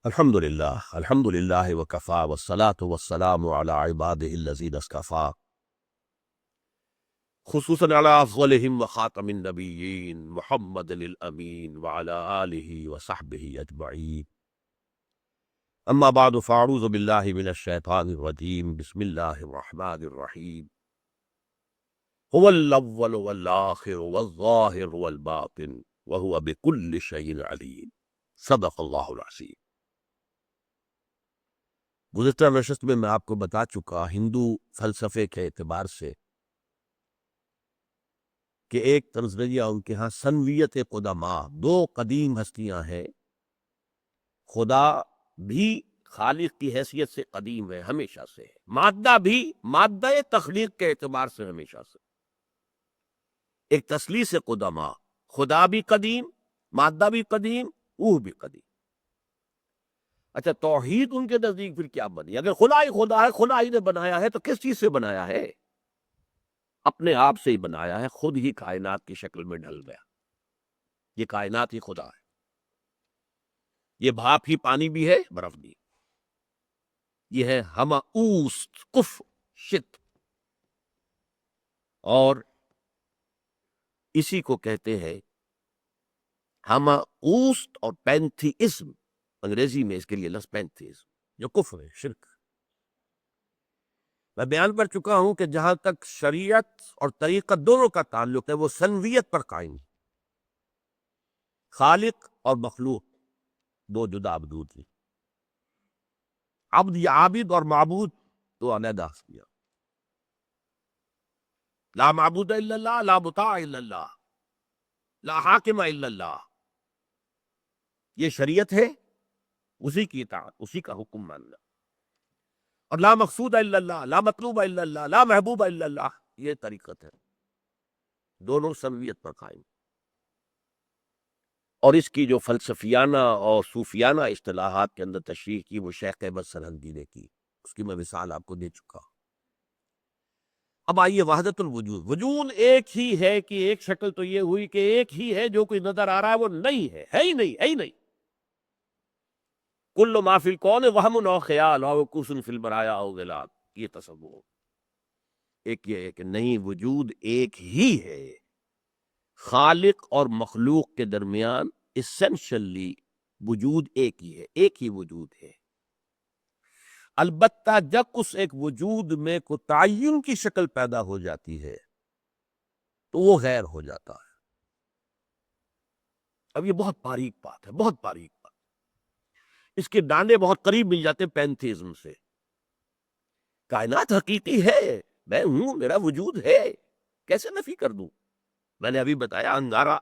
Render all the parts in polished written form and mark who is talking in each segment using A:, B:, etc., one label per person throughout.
A: الحمد للہ وکفا والصلاة والسلام علی عبادہ الذین اصطفیٰ خصوصاً علی افضلہم وخاتم النبیین محمد الامین وعلی آلہ وصحبہ اجمعین اما بعد فاعوذ باللہ من الشیطان الرجیم بسم اللہ الرحمن الرحیم هو الاول والآخر والظاہر والباطن وهو بكل شیء علیم صدق اللہ العظیم۔ گزشتہ نشست میں آپ کو بتا چکا ہندو فلسفے کے اعتبار سے کہ ایک نظریہ ان کے ہاں سنویت قدما، دو قدیم ہستیاں ہیں۔ خدا بھی خالق کی حیثیت سے قدیم ہے، ہمیشہ سے ہے، مادہ بھی مادہ تخلیق کے اعتبار سے ہمیشہ سے ایک تثلیث قدما، خدا بھی قدیم، مادہ بھی قدیم، روح بھی قدیم۔ اچھا، توحید ان کے نزدیک پھر کیا بنی؟ اگر خدا ہی خدا ہے، خدا ہی نے بنایا ہے، تو کس چیز سے بنایا ہے؟ اپنے آپ سے ہی بنایا ہے، خود ہی کائنات کی شکل میں ڈھل گیا۔ یہ کائنات ہی خدا ہے، یہ بھاپ ہی پانی بھی ہے، برف بھی۔ یہ ہے ہمہ اوست کف شت، اور اسی کو کہتے ہیں ہمہ اوست اور پینتھیزم، انگریزی میں اس کے لیے لفظ پینتھیزم، جو کفر ہے، شرک۔ میں بیان کر چکا ہوں کہ جہاں تک شریعت اور طریقت دونوں کا تعلق ہے، وہ سنویت پر قائم ہے۔ خالق اور مخلوق دو جدا معبود ہیں، عبد یا عابد اور معبود دو علیحدہ ہستیاں۔ لا معبود الا اللہ، لا مطاع الا اللہ، لا حاکم الا اللہ۔ یہ شریعت ہے، اسی کی اطاعت، اسی کا حکم ماننا۔ اور لا مقصود الا اللہ، لا مطلوب الا اللہ، لا محبوب الا اللہ، یہ طریقت ہے۔ دونوں سنویت پر قائم۔ اور اس کی جو فلسفیانہ اور صوفیانہ اصطلاحات کے اندر تشریح کی، وہ شیخ احمد سرہندی نے کی، اس کی میں مثال آپ کو دے چکا ہوں۔ اب آئیے وحدت الوجود۔ وجود ایک ہی ہے کہ ایک شکل تو یہ ہوئی کہ ایک ہی ہے، جو کوئی نظر آ رہا ہے وہ نہیں ہے، ہے ہی نہیں، ہے ہی نہیں۔ کل ما فی الکون وہم او خیال او وقوف فی البرایا او ظلال، یہ تصور۔ ایک یہ ہے کہ نہیں، وجود ایک ہی ہے، خالق اور مخلوق کے درمیان اسینشلی وجود ایک ہی ہے، ایک ہی وجود ہے۔ البتہ جب اس ایک وجود میں کو تعین کی شکل پیدا ہو جاتی ہے تو وہ غیر ہو جاتا ہے۔ اب یہ بہت باریک بات ہے، بہت باریک بات۔ اس کے دانے بہت قریب مل جاتے ہیں پینتھیزم سے۔ کائنات حقیقی ہے، میں ہوں، میرا وجود ہے، کیسے نفی کر دوں؟ میں نے ابھی بتایا، انگارہ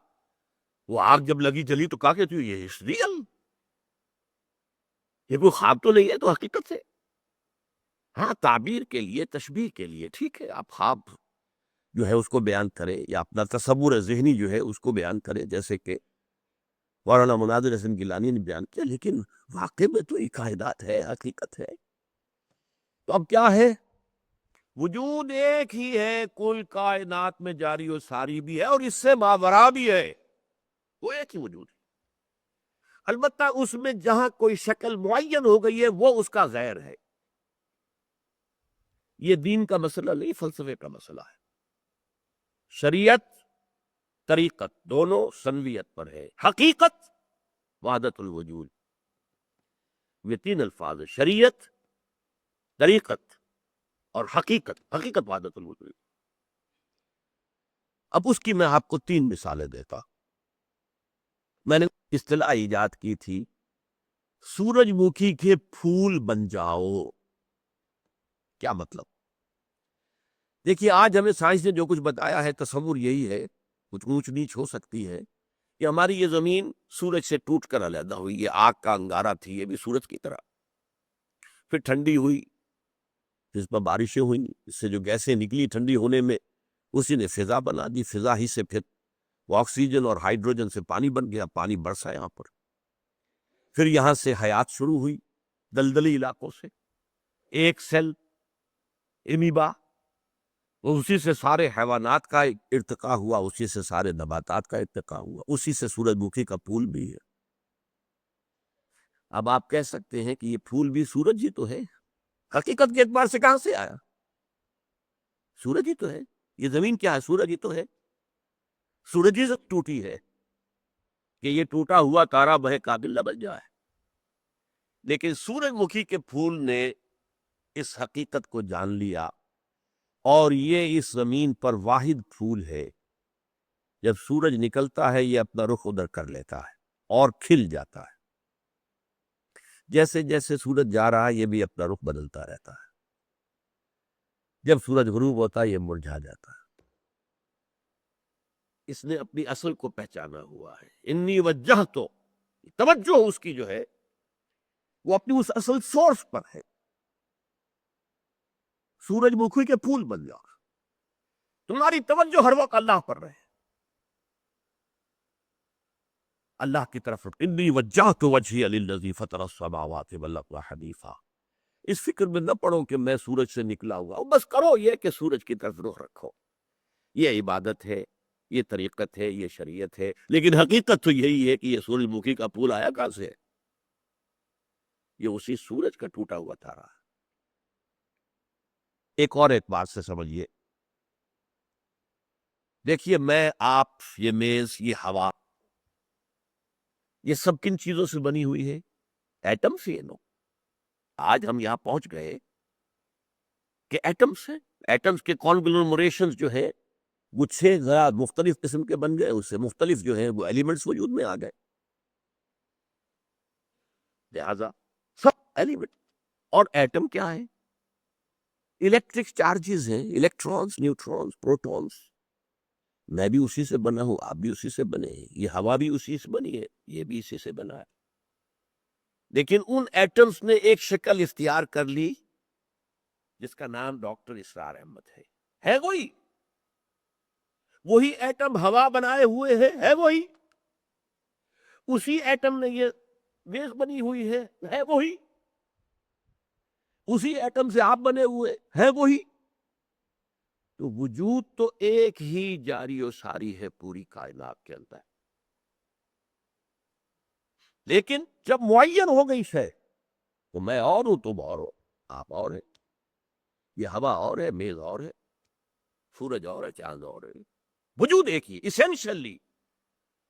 A: وہ آگ جب لگی جلی تو کہا کہ یہ اس ریئل، یہ کوئی خواب تو نہیں ہے، تو حقیقت ہے۔ ہاں، تعبیر کے لیے، تشبیہ کے لیے ٹھیک ہے، آپ خواب جو ہے اس کو بیان کریں، یا اپنا تصور ذہنی جو ہے اس کو بیان کریں، جیسے کہ مولانا مناظر حسن گیلانی نے بیان کیا، لیکن واقع میں تو یہ کائنات ہے، حقیقت ہے۔ تو اب کیا ہے؟ وجود ایک ہی ہے، کل کائنات میں جاری و ساری بھی ہے، اور اس سے ماورا بھی ہے، وہ ایک ہی وجود ہے۔ البتہ اس میں جہاں کوئی شکل معین ہو گئی ہے، وہ اس کا غیر ہے۔ یہ دین کا مسئلہ نہیں، فلسفے کا مسئلہ ہے۔ شریعت، طریقت دونوں سنویت پر ہے۔ حقیقت، وحدت الوجود، یہ تین الفاظ ہیں: شریعت، طریقت اور حقیقت۔ حقیقت وحدت الوجود۔ اب اس کی میں آپ کو تین مثالیں دیتا۔ میں نے اصطلاح ایجاد کی تھی، سورج مکھی کے پھول بن جاؤ۔ کیا مطلب؟ دیکھیے، آج ہمیں سائنس نے جو کچھ بتایا ہے، تصور یہی ہے، کچھ اونچ نیچ ہو سکتی ہے، کہ ہماری یہ زمین سورج سے ٹوٹ کر علیحدہ ہوئی، یہ آگ کا انگارہ تھی، یہ بھی سورج کی طرح، پھر ٹھنڈی ہوئی، جس پر بارشیں ہوئیں، اس سے جو گیسیں نکلی ٹھنڈی ہونے میں، اسی نے فضا بنا دی، فضا ہی سے پھر وہ آکسیجن اور ہائیڈروجن سے پانی بن گیا، پانی برسا یہاں پر، پھر یہاں سے حیات شروع ہوئی دلدلی علاقوں سے، ایک سیل امیبا، اسی سے سارے حیوانات کا ارتقاء ہوا، اسی سے سارے نباتات کا ارتقاء ہوا، اسی سے سورج مکھی کا پھول بھی ہے۔ اب آپ کہہ سکتے ہیں کہ یہ پھول بھی سورج ہی تو ہے، حقیقت کے اعتبار سے کہاں سے آیا؟ سورج ہی تو ہے، یہ زمین کیا ہے؟ سورج ہی تو ہے، سورج ہی سے ٹوٹی ہے کہ یہ ٹوٹا ہوا تارا بہے قابل نہ بن جائے۔ لیکن سورج مکھی کے پھول نے اس حقیقت کو جان لیا، اور یہ اس زمین پر واحد پھول ہے، جب سورج نکلتا ہے یہ اپنا رخ ادھر کر لیتا ہے اور کھل جاتا ہے۔ جیسے جیسے سورج جا رہا ہے یہ بھی اپنا رخ بدلتا رہتا ہے، جب سورج غروب ہوتا ہے یہ مرجھا جاتا ہے۔ اس نے اپنی اصل کو پہچانا ہوا ہے، انی وجہ تو توجہ اس کی جو ہے وہ اپنی اس اصل سورس پر ہے۔ سورج مکھی کے پھول بن جاؤ، تمہاری توجہ ہر وقت اللہ پر رہے، اللہ کی طرف۔ انی وجہت وجہی للذی فطر السماوات والارض حنیفا۔ اس فکر میں نہ پڑو کہ میں سورج سے نکلا ہوا، بس کرو یہ کہ سورج کی طرف رخ رکھو۔ یہ عبادت ہے، یہ طریقت ہے، یہ شریعت ہے، لیکن حقیقت تو یہی ہے کہ یہ سورج مکھی کا پھول آیا کہاں سے ہے؟ یہ اسی سورج کا ٹوٹا ہوا تارا ہے۔ ایک اور اعتبار سے سمجھیے، دیکھیے میں، آپ، یہ میز، یہ ہوا، یہ سب کن چیزوں سے بنی ہوئی ہے؟ ایٹم سے۔ نو آج ہم یہاں پہنچ گئے کہ ایٹمس ہیں، ایٹمس کے کانگلومریشنز جو ہے وہ 6 مختلف قسم کے بن گئے، اس سے مختلف جو ہے وہ ایلیمنٹس وجود میں آ گئے۔ لہذا سب ایلیمنٹ، اور ایٹم کیا ہے؟ الیکٹرک چارجز ہیں، الیکٹرانز، نیوٹرانز، پروٹونز۔ میں بھی اسی سے بنا ہوں، آپ بھی اسی سے بنے ہیں، یہ ہوا بھی اسی سے بنی ہے، یہ بھی اسی سے بنا ہے۔ لیکن ان ایٹمز نے ایک شکل اختیار کر لی جس کا نام ڈاکٹر اسرار احمد ہے وہی ایٹم ہوا بنائے ہوئے ہے وہی، اسی ایٹم نے یہ میز بنی ہوئی ہے وہی، اسی ایٹم سے آپ بنے ہوئے ہے وہی۔ تو وجود تو ایک ہی جاری و ساری ہے پوری کائنات کے اندر، لیکن جب معین ہو گئی شے تو میں اور ہوں، تم اور ہو، آپ اور ہیں، یہ ہوا اور ہے، میز اور ہے، سورج اور ہے، چاند اور ہے، وجود ایک ہی، اسینشلی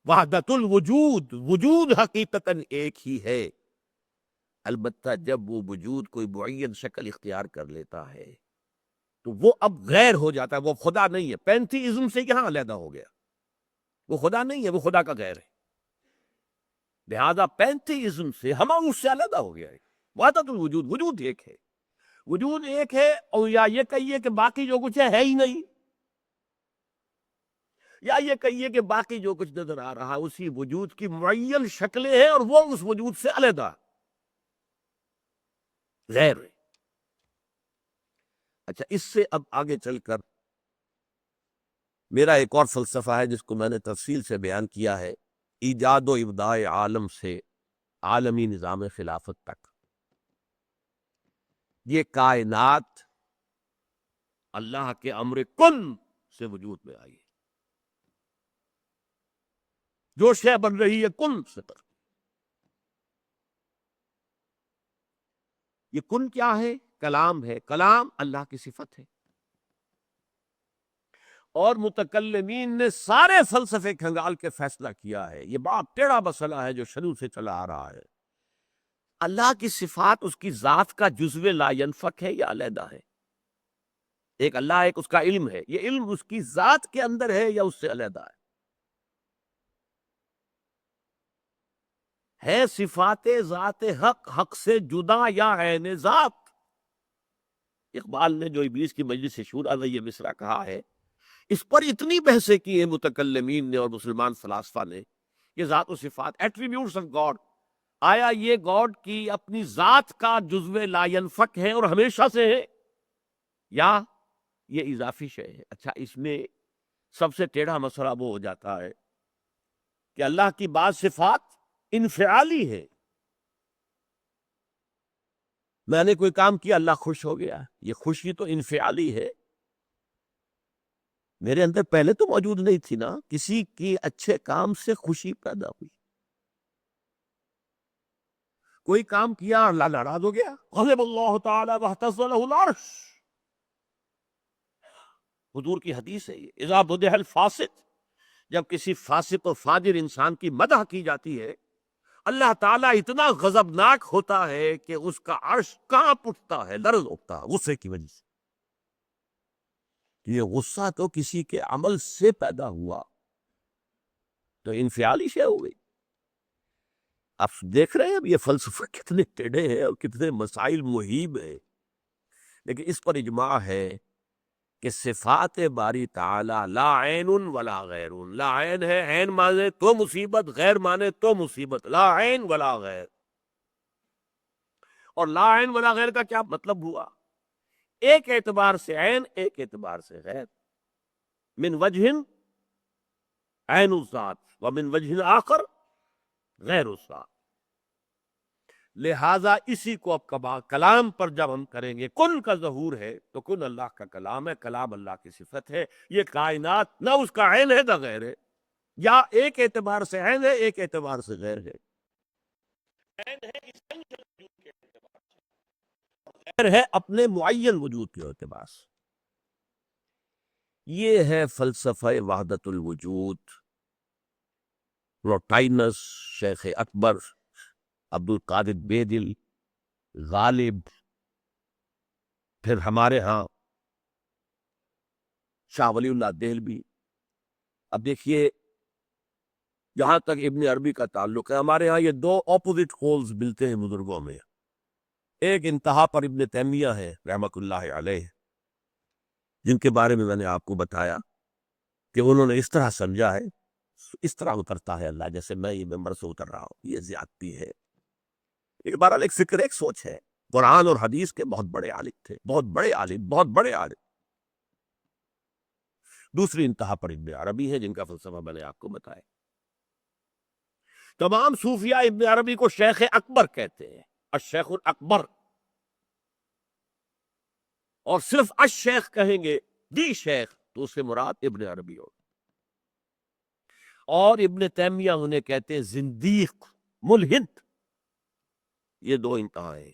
A: وحدت الوجود، وجود حقیقتاً ایک ہی ہے۔ البتہ جب وہ وجود کوئی معین شکل اختیار کر لیتا ہے تو وہ اب غیر ہو جاتا ہے، وہ خدا نہیں ہے۔ پینتھیزم سے یہاں علیحدہ ہو گیا، وہ خدا نہیں ہے، وہ خدا کا غیر ہے۔ لہذا پینتھیزم سے ہم اس سے علیحدہ ہو گیا ہے۔ وحدت الوجود، وجود ایک ہے، وجود ایک ہے، اور یا یہ کہیے کہ باقی جو کچھ ہے ہی نہیں، یا یہ کہیے کہ باقی جو کچھ نظر آ رہا اسی وجود کی معین شکلیں ہیں، اور وہ اس وجود سے علیحدہ غیر ہے۔ اچھا، اس سے اب آگے چل کر میرا ایک اور فلسفہ ہے جس کو میں نے تفصیل سے بیان کیا ہے، ایجاد و ابداع عالم سے عالمی نظام خلافت تک۔ یہ کائنات اللہ کے امر کن سے وجود میں آئی ہے، جو شے بن رہی ہے کن سے پر۔ یہ کن کیا ہے؟ کلام ہے، کلام اللہ کی صفت ہے، اور متکلمین نے سارے فلسفے کھنگال کے فیصلہ کیا ہے، یہ بات ٹیڑھا مسئلہ ہے جو شروع سے چلا آ رہا ہے۔ اللہ کی صفات اس کی ذات کا جزو لا ینفک ہے یا علیحدہ ہے؟ ایک اللہ، ایک اس کا علم ہے، یہ علم اس کی ذات کے اندر ہے یا اس سے علیحدہ ہے صفات ذات حق حق سے جدا یا عین ذات؟ اقبال نے جو ابلیس کی مجلس شورا میں یہ مصرع کہا ہے، اس پر اتنی بحثیں کی ہیں متکلمین نے اور مسلمان فلاسفہ نے، یہ ذات و صفات، ایٹریبیوٹس آف گاڈ، آیا یہ گاڈ کی اپنی ذات کا جزو لا ینفک ہے اور ہمیشہ سے ہے، یا یہ اضافی شے ہے؟ اچھا، اس میں سب سے ٹیڑھا مسئلہ وہ ہو جاتا ہے کہ اللہ کی بعض صفات انفعالی ہے، میں نے کوئی کام کیا اللہ خوش ہو گیا، یہ خوشی تو انفعالی ہے، میرے اندر پہلے تو موجود نہیں تھی نا، کسی کی اچھے کام سے خوشی پیدا ہوئی، کوئی کام کیا اللہ ناراض ہو گیا، غضب اللہ تعالی واہتز لہ العرش. حضور کی حدیث ہے یہ، اذا بدح الفاسق، جب کسی فاسق و فاجر انسان کی مدح کی جاتی ہے اللہ تعالیٰ اتنا غضبناک ہوتا ہے کہ اس کا عرش کانپ اٹھتا ہے، لرز اٹھتا ہے غصے کی وجہ سے. یہ غصہ تو کسی کے عمل سے پیدا ہوا تو انفعالی شے ہو گئی. آپ دیکھ رہے ہیں اب یہ فلسفہ کتنے ٹیڑھے ہیں اور کتنے مسائل محیب ہیں، لیکن اس پر اجماع ہے کہ صفات باری تعالی لا عین ولا غیر. لا عین ہے، عین مانے تو مصیبت، غیر مانے تو مصیبت، لا عین ولا غیر. اور لا عین ولا غیر کا کیا مطلب ہوا؟ ایک اعتبار سے عین، ایک اعتبار سے غیر. من وجہ عین الذات ومن وجہ آخر غیر الذات. لہذا اسی کو اب کلام پر جب ہم کریں گے، کن کا ظہور ہے تو کن اللہ کا کلام ہے، کلام اللہ کی صفت ہے. یہ کائنات نہ اس کا عین ہے نہ غیر ہے، یا ایک اعتبار سے عین ہے، ایک اعتبار سے غیر ہے. عین ہے essential وجود کے اعتبار سے، غیر ہے اپنے معین وجود کے اعتبار سے. یہ ہے فلسفہ وحدت الوجود. پلوٹائنس، شیخ اکبر، عبد القادر بیدل، غالب، پھر ہمارے ہاں شاہ ولی اللہ دہلوی. اب دیکھیے جہاں تک ابن عربی کا تعلق ہے، ہمارے ہاں یہ دو اپوزٹ پولز ملتے ہیں بزرگوں میں. ایک انتہا پر ابن تیمیہ ہے رحمۃ اللہ علیہ، جن کے بارے میں میں نے آپ کو بتایا کہ انہوں نے اس طرح سمجھا ہے، اس طرح اترتا ہے اللہ جیسے میں یہ ممبر سے اتر رہا ہوں، یہ زیادتی ہے. بہرحال ایک فکر، ایک سوچ ہے. قرآن اور حدیث کے بہت بڑے عالم تھے، بہت بڑے عالم، بہت بڑے عالم. دوسری انتہا پر ابن عربی ہے، جن کا فلسفہ میں نے آپ کو بتایا. تمام صوفیاء ابن عربی کو شیخ اکبر کہتے ہیں، الشیخ الاکبر. اور صرف الشیخ کہیں گے، دی شیخ، تو اس سے مراد ابن عربی ہو. اور ابن تیمیہ انہیں کہتے ہیں زندیق، ملحد. یہ دو انتہائیں.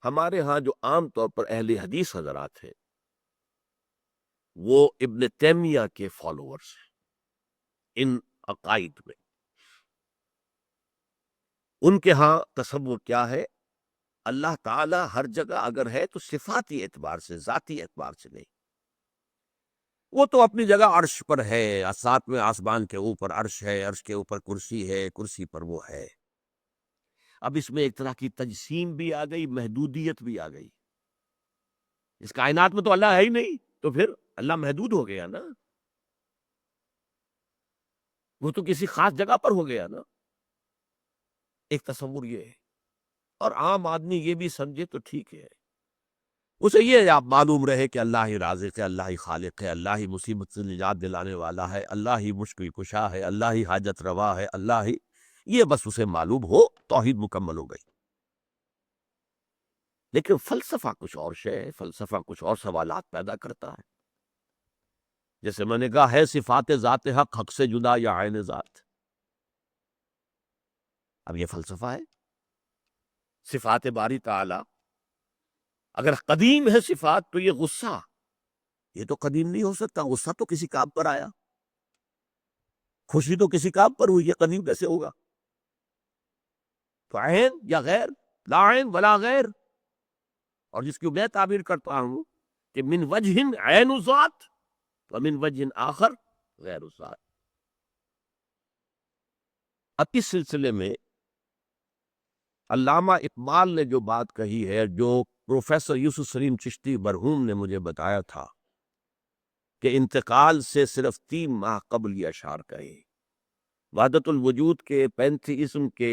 A: ہمارے ہاں جو عام طور پر اہل حدیث حضرات ہیں وہ ابن تیمیہ کے فالوورز ہیں ان عقائد میں. ان کے ہاں تصور کیا ہے؟ اللہ تعالی ہر جگہ اگر ہے تو صفاتی اعتبار سے، ذاتی اعتبار سے نہیں. وہ تو اپنی جگہ عرش پر ہے، ساتویں آسمان کے اوپر عرش ہے، عرش کے اوپر کرسی ہے، کرسی پر وہ ہے. اب اس میں ایک طرح کی تجسیم بھی آ گئی، محدودیت بھی آ گئی. اس کائنات میں تو اللہ ہے ہی نہیں، تو پھر اللہ محدود ہو گیا نا، وہ تو کسی خاص جگہ پر ہو گیا نا. ایک تصور یہ ہے. اور عام آدمی یہ بھی سمجھے تو ٹھیک ہے، اسے یہ آپ معلوم رہے کہ اللہ ہی رازق ہے، اللہ ہی خالق ہے، اللہ ہی مصیبت سے نجات دلانے والا ہے، اللہ ہی مشکل کشا ہے، اللہ ہی حاجت روا ہے، اللہ ہی، یہ بس اسے معلوم ہو، توحید مکمل ہو گئی. لیکن فلسفہ کچھ اور شے ہے، فلسفہ کچھ اور سوالات پیدا کرتا ہے. جیسے میں نے کہا ہے صفات ذات حق، حق سے جدا یا عین ذات. اب یہ فلسفہ ہے. صفات باری تعالی اگر قدیم ہے صفات، تو یہ غصہ، یہ تو قدیم نہیں ہو سکتا. غصہ تو کسی کام پر آیا، خوشی تو کسی کام پر ہوئی، یہ قدیم کیسے ہوگا؟ تو عین یا غیر، لا عین ولا غیر. اور جس کی میں تعبیر کرتا ہوں کہ من وجہ عین الذات ومن وجہ آخر غیر الذات. اب اس سلسلے میں علامہ اقبال نے جو بات کہی ہے، جو پروفیسر یوسف سلیم چشتی مرحوم نے مجھے بتایا تھا کہ انتقال سے صرف 3 ماہ قبل یہ اشعار کہے. وحدت الوجود کے، پینتھیزم کے،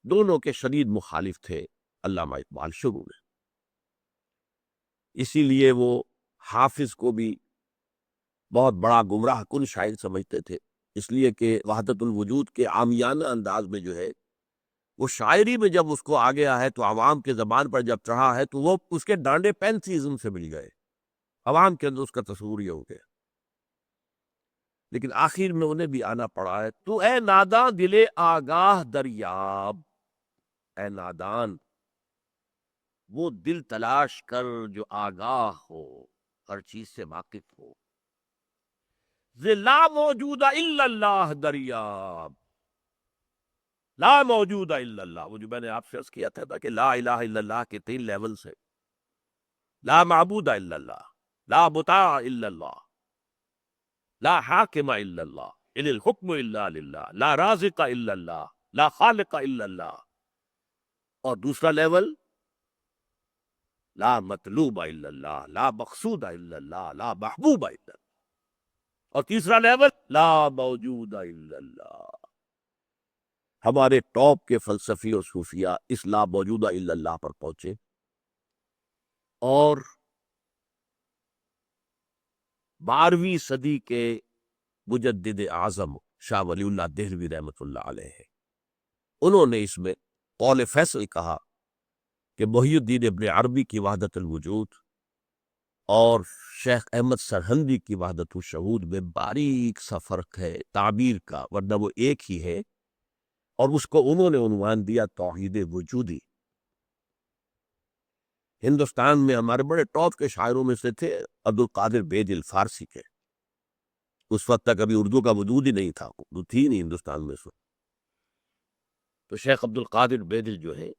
A: دونوں کے شدید مخالف تھے علامہ اقبال شروع میں. اسی لیے وہ حافظ کو بھی بہت بڑا گمراہ کن شاعر سمجھتے تھے، اس لیے کہ وحدت الوجود کے عامیانہ انداز میں جو ہے وہ شاعری میں جب اس کو آ گیا ہے تو عوام کے زبان پر جب چڑھا ہے تو وہ اس کے ڈانڈے پینتھیزم سے مل گئے، عوام کے اندر اس کا تصور یہ ہو گیا. لیکن آخر میں انہیں بھی آنا پڑا ہے. تو اے ناداں دل آگاہ دریاب، اے نادان وہ دل تلاش کر جو آگاہ ہو، ہر چیز سے واقف ہو. لا موجود الا اللہ دریاب، لا موجود الا اللہ. وہ جو میں نے آپ سے عرض کیا تھا کہ لا الہ الا اللہ کے 3 لیولز ہیں. لا معبود الا اللہ، لا مطاع الا اللہ، لا حاکم الا اللہ، ان الحکم الا للہ، لا رازق الا اللہ، لا خالق الا اللہ. اور دوسرا لیول لا مطلوب الا اللہ، لا مقصود الا اللہ، لا محبوب الا اللہ. اور تیسرا لیول لا موجود الا اللہ. ہمارے ٹاپ کے فلسفی اور صوفیہ اس لا موجودہ الا اللہ پر پہنچے، اور 12ویں صدی کے مجدد اعظم شاہ ولی اللہ دہلوی رحمۃ اللہ علیہ، انہوں نے اس میں قول فیصل کہا کہ محی الدین ابن عربی کی وحدت الوجود اور شیخ احمد سرہندی کی وحدت الشہود میں باریک سا فرق ہے تعبیر کا، ورنہ وہ ایک ہی ہے. اور اس کو انہوں نے عنوان دیا توحید وجودی. ہندوستان میں ہمارے بڑے ٹاپ کے شاعروں میں سے تھے عبد القادر بیدل فارسی کے. اس وقت تک ابھی اردو کا وجود ہی نہیں تھا، اردو تھی نہیں ہندوستان میں اس وقت. تو شیخ عبد القادر بیدل جو ہے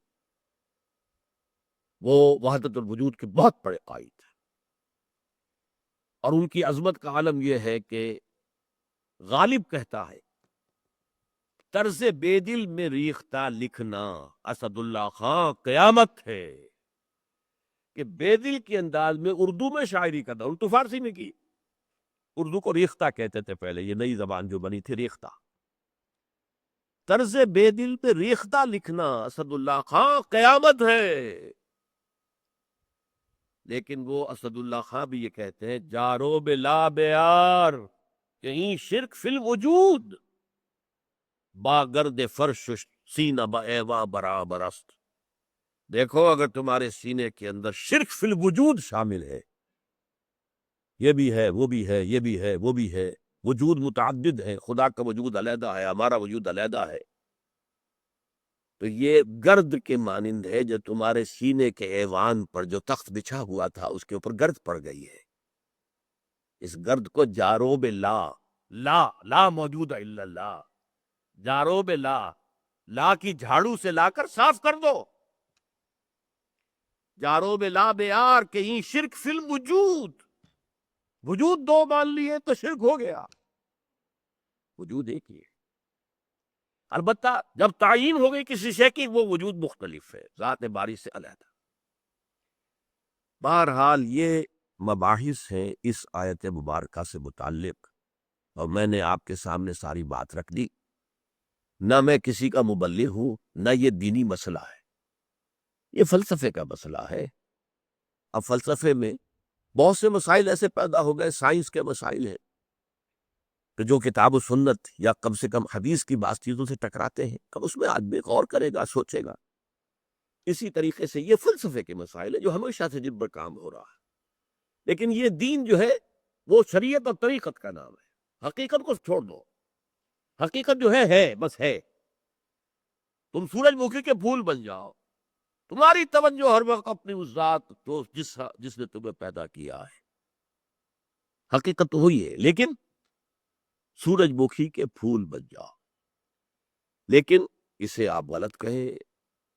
A: وہ وحدت الوجود کے بہت بڑے قائد ہیں، اور ان کی عظمت کا عالم یہ ہے کہ غالب کہتا ہے طرز بیدل میں ریختہ لکھنا اسد اللہ خان قیامت ہے. کہ بیدل کے انداز میں اردو میں شاعری کا تھا، اردو فارسی میں کی. اردو کو ریختہ کہتے تھے پہلے، یہ نئی زبان جو بنی تھی ریختہ. طرز بیدل پہ ریختہ لکھنا اسد اللہ خان قیامت ہے. لیکن وہ اسد اللہ خان بھی یہ کہتے ہیں جارو بلا بیار کہیں شرک فی الوجود، باگرد فرش سینہ با ایواں برابر است. دیکھو اگر تمہارے سینے کے اندر شرک فی الوجود شامل ہے، یہ بھی ہے وہ بھی ہے یہ بھی ہے وہ بھی ہے، وجود متعدد ہے، خدا کا وجود علیحدہ ہے، ہمارا وجود علیحدہ ہے، تو یہ گرد کے مانند ہے جو تمہارے سینے کے ایوان پر جو تخت بچھا ہوا تھا اس کے اوپر گرد پڑ گئی ہے. اس گرد کو جاروب لا، لا موجود الا اللہ، جاروب لا کی جھاڑو سے لا کر صاف کر دو. جاروب لا بیار کہیں شرک فی الوجود، وجود 2 مان لیے تو شرک ہو گیا، وجود ایک ہی ہے. البتہ جب تعین ہو گئی کسی شے کی وہ وجود مختلف ہے، ذات باری سے علیحدہ. بہرحال یہ مباحث ہیں اس آیت مبارکہ سے متعلق، اور میں نے آپ کے سامنے ساری بات رکھ دی. نہ میں کسی کا مبلغ ہوں، نہ یہ دینی مسئلہ ہے، یہ فلسفے کا مسئلہ ہے. اب فلسفے میں بہت سے مسائل ایسے پیدا ہو گئے، سائنس کے مسائل ہیں کہ جو کتاب و سنت یا کم سے کم حدیث کی بعض چیزوں سے ٹکراتے ہیں، کب اس میں آدمی غور کرے گا، سوچے گا. اسی طریقے سے یہ فلسفے کے مسائل ہیں جو ہمیشہ سے جن پر کام ہو رہا ہے. لیکن یہ دین جو ہے وہ شریعت اور طریقت کا نام ہے. حقیقت کو چھوڑ دو، حقیقت جو ہے بس ہے. تم سورج مکھی کے پھول بن جاؤ، تمہاری توجہ ہر وقت اپنی اس ذات تو جس نے تمہیں پیدا کیا ہے. حقیقت تو ہوئی ہے، لیکن سورج مکھی کے پھول بن جاؤ. لیکن اسے آپ غلط کہیں،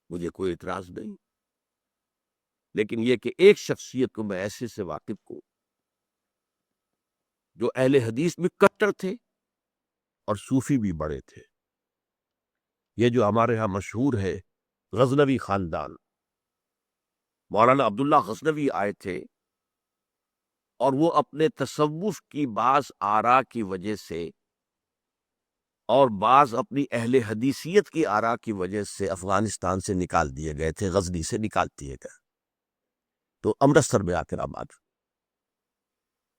A: مجھے کوئی اعتراض نہیں، لیکن یہ کہ ایک شخصیت کو میں ایسے سے واقف ہوں جو اہل حدیث میں کٹر تھے اور صوفی بھی بڑے تھے. یہ جو ہمارے ہاں مشہور ہے غزنوی خاندان، مولانا عبداللہ غزنوی آئے تھے، اور وہ اپنے تصوف کی بعض آراء کی وجہ سے اور بعض اپنی اہل حدیثیت کی آراء کی وجہ سے افغانستان سے نکال دیے گئے تھے، غزنی سے نکال دیے گئے. تو امرتسر میں آ کر آباد.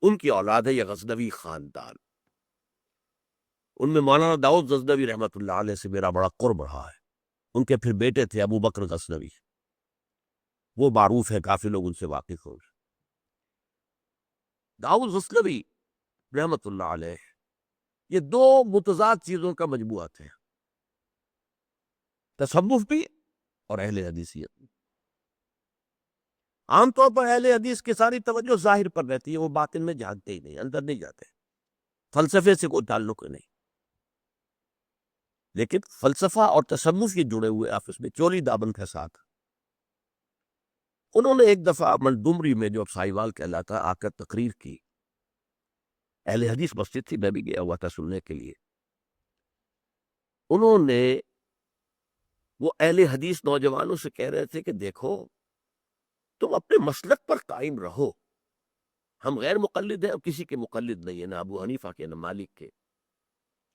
A: ان کی اولاد ہے یہ غزنوی خاندان. ان میں مولانا داؤد غزنوی رحمۃ اللہ علیہ سے میرا بڑا قرب رہا ہے. ان کے پھر بیٹے تھے ابو بکر غزنوی، وہ معروف ہے، کافی لوگ ان سے واقف ہوں. داؤد غزنوی رحمۃ اللہ علیہ یہ دو متضاد چیزوں کا مجموعہ تھے، تصوف بھی اور اہل حدیثیت بھی۔ عام طور پر اہل حدیث کی ساری توجہ ظاہر پر رہتی ہے، وہ باطن میں جھانکتے ہی نہیں، اندر نہیں جاتے، فلسفے سے کوئی تعلق نہیں۔ لیکن فلسفہ اور تصوف یہ جڑے ہوئے آپس میں چولی دامن کے ساتھ۔ انہوں نے ایک دفعہ ملڈمری میں، جو اب سائیوال کہلاتا، آ کر تقریر کی۔ اہل حدیث مسجد تھی، میں بھی گیا ہوا تھا سننے کے لیے۔ انہوں نے وہ اہل حدیث نوجوانوں سے کہہ رہے تھے کہ دیکھو، تم اپنے مسلک پر قائم رہو، ہم غیر مقلد ہیں اور کسی کے مقلد نہیں ہیں، نہ ابو حنیفہ کے نہ مالک کے،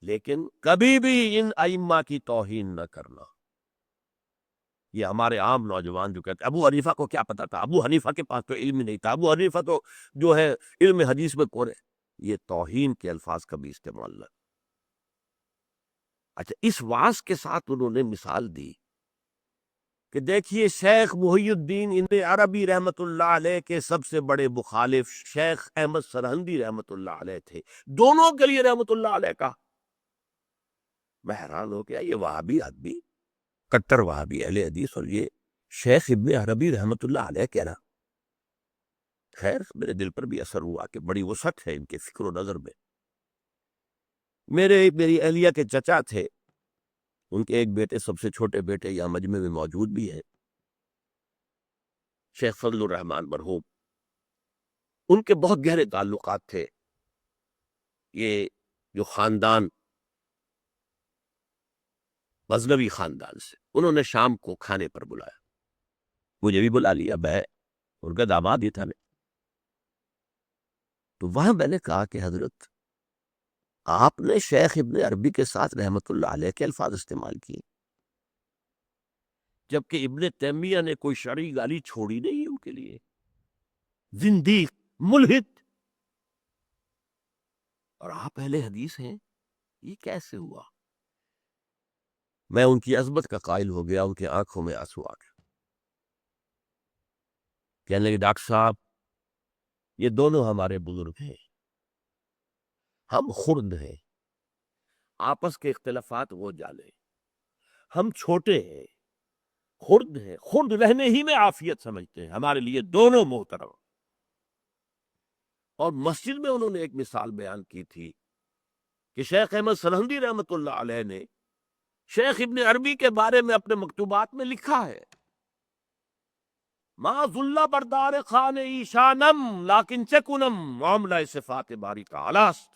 A: لیکن کبھی بھی ان ائمہ کی توہین نہ کرنا۔ یہ ہمارے عام نوجوان جو کہتے ہیں ابو حنیفہ کو کیا پتا تھا، ابو حنیفہ کے پاس تو علم ہی نہیں تھا، ابو حنیفہ تو جو ہے علم حدیث میں کورے، یہ توہین کے الفاظ کبھی استعمال نہ۔ اچھا، اس واس کے ساتھ انہوں نے مثال دی کہ دیکھیے، شیخ محی الدین ابن عربی رحمت اللہ علیہ کے سب سے بڑے مخالف شیخ احمد سرہندی رحمت اللہ علیہ تھے، دونوں کے لیے رحمت اللہ علیہ کا۔ میں حیران ہو گیا، یہ وہابی آدمی، کٹر وہابی اہل حدیث، اور یہ شیخ ابن عربی رحمت اللہ علیہ کہہ رہا۔ خیر، میرے دل پر بھی اثر ہوا کہ بڑی وسعت ہے ان کے فکر و نظر میں۔ میری اہلیہ کے چچا تھے، ان کے ایک بیٹے، سب سے چھوٹے بیٹے یہاں مجمع میں موجود بھی ہیں، شیخ فضل الرحمان مرحوم۔ ان کے بہت گہرے تعلقات تھے یہ جو خاندان، غزنوی خاندان سے۔ انہوں نے شام کو کھانے پر بلایا، مجھے بھی بلا لیا، میں ان کا داماد ہی تھا میں۔ تو وہاں میں نے کہا کہ حضرت، آپ نے شیخ ابن عربی کے ساتھ رحمت اللہ علیہ کے الفاظ استعمال کیے، جبکہ ابن تیمیہ نے کوئی شرعی گالی چھوڑی نہیں ان کے لیے۔ زندیق، ملحد، اور آپ اہل حدیث ہیں، یہ کیسے ہوا؟ میں ان کی عظمت کا قائل ہو گیا، ان کی آنکھوں میں آنسو آ گیا۔ کہنے لگے ڈاکٹر صاحب، یہ دونوں ہمارے بزرگ ہیں، ہم خرد ہیں، آپس کے اختلافات وہ جانیں، ہم چھوٹے ہیں، خرد ہیں، خرد رہنے ہی میں عافیت سمجھتے ہیں، ہمارے لیے دونوں محترم۔ اور مسجد میں انہوں نے ایک مثال بیان کی تھی کہ شیخ احمد سرہندی رحمت اللہ علیہ نے شیخ ابن عربی کے بارے میں اپنے مکتوبات میں لکھا ہے، ما ذل بردار خان ایشانم لیکن چکنم معاملہ صفات باری تعالی است،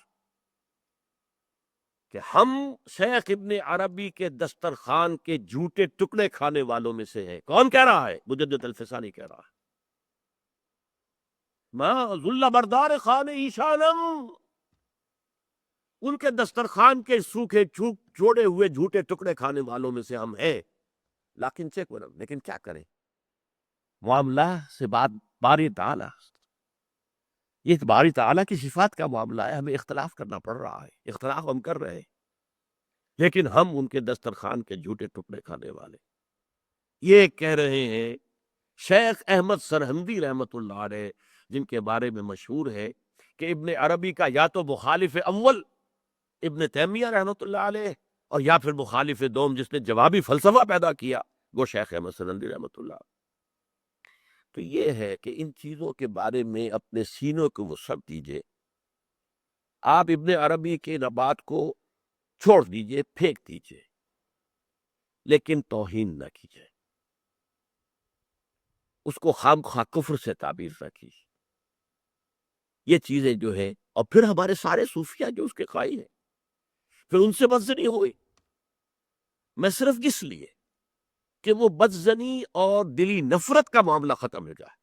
A: کہ ہم شیخ ابن عربی کے دسترخوان کے جھوٹے ٹکڑے کھانے والوں میں سے ہیں۔ کون کہہ رہا ہے؟ مجدد الفسانی کہہ رہا ہے، ما ذل بردار خان ایشانم، ان کے دسترخوان کے سوکھے جوڑے ہوئے جھوٹے ٹکڑے کھانے والوں میں سے ہم ہیں، لیکن چکنم، لیکن کیا کریں، معاملہ سے بات باری تعالیٰ، یہ باری تعالیٰ کی صفات کا معاملہ ہے، ہمیں اختلاف کرنا پڑ رہا ہے، اختلاف ہم کر رہے ہیں، لیکن ہم ان کے دسترخوان کے جھوٹے ٹکڑے کھانے والے۔ یہ کہہ رہے ہیں شیخ احمد سرہندی رحمت اللہ علیہ، جن کے بارے میں مشہور ہے کہ ابن عربی کا یا تو مخالف اول ابن تیمیہ رحمت اللہ علیہ، اور یا پھر مخالف دوم جس نے جوابی فلسفہ پیدا کیا، وہ شیخ احمد سرہندی رحمت اللہ۔ تو یہ ہے کہ ان چیزوں کے بارے میں اپنے سینوں کو وسعت دیجئے، آپ ابن عربی کے نبات کو چھوڑ دیجئے، پھینک دیجئے، لیکن توہین نہ کیجئے، اس کو خام خواہ کفر سے تعبیر نہ کیجئے۔ یہ چیزیں جو ہے، اور پھر ہمارے سارے صوفیہ جو اس کے قائل ہیں، پھر ان سے بدزنی ہوئی، میں صرف اس لیے کہ وہ بدزنی اور دلی نفرت کا معاملہ ختم ہو جائے۔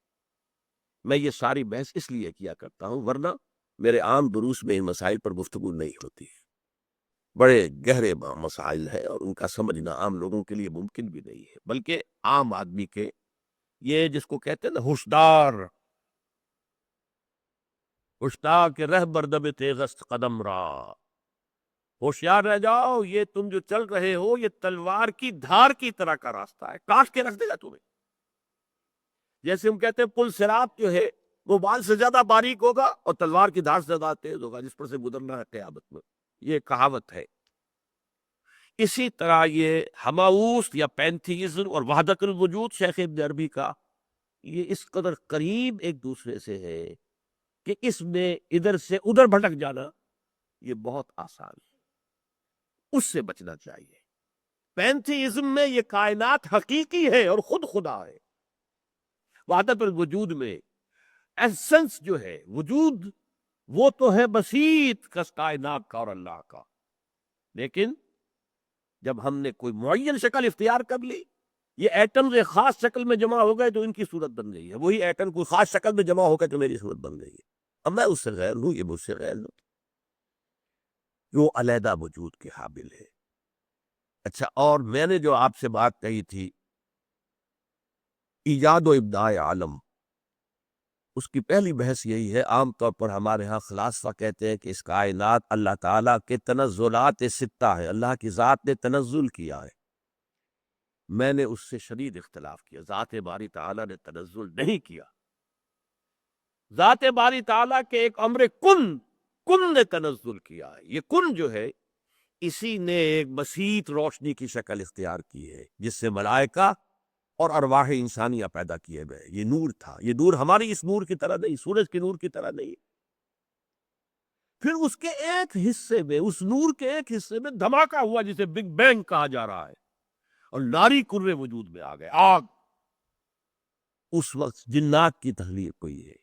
A: میں یہ ساری بحث اس لیے کیا کرتا ہوں، ورنہ میرے عام دروس میں ان مسائل پر گفتگو نہیں ہوتی ہے، بڑے گہرے مسائل ہیں اور ان کا سمجھنا عام لوگوں کے لیے ممکن بھی نہیں ہے، بلکہ عام آدمی کے، یہ جس کو کہتے ہیں نا ہوشدار کے رہ بردب تیغست قدم را، ہوشیار رہ جاؤ، یہ تم جو چل رہے ہو یہ تلوار کی دھار کی طرح کا راستہ ہے، کاٹ کے رکھ دے گا تمہیں۔ جیسے ہم کہتے ہیں پل صراط جو ہے وہ بال سے زیادہ باریک ہوگا اور تلوار کی دھار سے زیادہ تیز ہوگا، جس پر سے گزرنا ہے قیامت میں۔ یہ کہاوت ہے۔ اسی طرح یہ ہماؤس یا پینتھیزم اور وحدت الوجود شیخ ابن عربی کا، یہ اس قدر قریب ایک دوسرے سے ہے کہ اس میں ادھر سے ادھر بھٹک جانا یہ بہت آسان ہے، اس سے بچنا چاہیے۔ پینتھیزم میں یہ کائنات حقیقی ہے اور خود خدا ہے، وحدت الوجود میں ایسنس جو ہے وجود وہ تو ہے بسیط کس کائنات کا اور اللہ کا، لیکن جب ہم نے کوئی معین شکل اختیار کر لی، یہ ایٹمز ایک خاص شکل میں جمع ہو گئے تو ان کی صورت بن گئی ہے، وہی ایٹم کوئی خاص شکل میں جمع ہو گئے تو میری صورت بن گئی ہے، اب میں اس سے غیر ہوں، یہ مجھ سے غیر ہوں، وہ علیحدہ وجود کے حامل ہے۔ اچھا، اور میں نے جو آپ سے بات کہی تھی ایجاد و ابداع عالم، اس کی پہلی بحث یہی ہے۔ عام طور پر ہمارے ہاں فلاسفہ کہتے ہیں کہ اس کائنات اللہ تعالیٰ کے تنزلات ستہ ہے، اللہ کی ذات نے تنزل کیا ہے۔ میں نے اس سے شدید اختلاف کیا، ذات باری تعالیٰ نے تنزل نہیں کیا، ذات باری تعالیٰ کے ایک امر کن نے تنزل کیا ہے۔ یہ کن جو ہے اسی نے ایک بسیط روشنی کی شکل اختیار کی ہے جس سے ملائکہ اور ارواح انسانیہ پیدا کیے گئے۔ یہ نور تھا، یہ نور ہماری اس نور کی طرح نہیں، سورج کے نور کی طرح نہیں۔ پھر اس کے ایک حصے میں، اس نور کے ایک حصے میں دھماکہ ہوا جسے بگ بینگ کہا جا رہا ہے، اور ناری کرے وجود میں آ گئے، آگ۔ اس وقت جنات کی تخلیق ہوئی ہے۔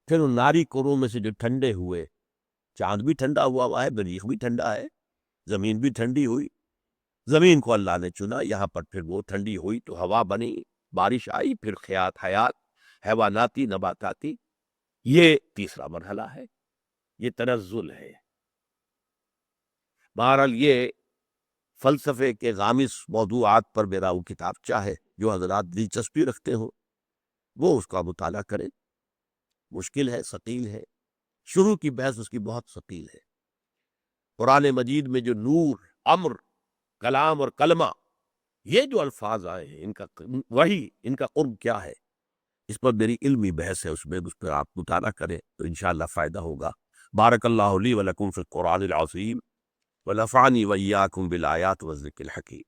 A: پھر ان ناری کروں میں سے جو ٹھنڈے ہوئے، چاند بھی ٹھنڈا ہوا ہے، مریخ بھی ٹھنڈا ہے، زمین بھی ٹھنڈی ہوئی، زمین کو اللہ نے چنا یہاں پر، پھر وہ ٹھنڈی ہوئی تو ہوا بنی، بارش آئی، پھر حیات حیواناتی نباتاتی۔ یہ تیسرا مرحلہ ہے، یہ تنزل ہے۔ بہرحال یہ فلسفے کے غامض موضوعات پر میرا وہ کتابچہ ہے، جو حضرات دلچسپی رکھتے ہوں وہ اس کا مطالعہ کریں۔ مشکل ہے، ثقیل ہے، شروع کی بحث اس کی بہت ثقیل ہے۔ قرآن مجید میں جو نور، امر، کلام اور کلمہ، یہ جو الفاظ آئے ہیں، ان کا وہی، ان کا قرب کیا ہے، اس پر میری علمی بحث ہے، اس پر آپ مطالعہ کریں تو انشاءاللہ فائدہ ہوگا۔ بارک اللہ لی و لکم فی القرآن العظیم ونفعنی وإیاکم بالآیات والذکر الحکیم۔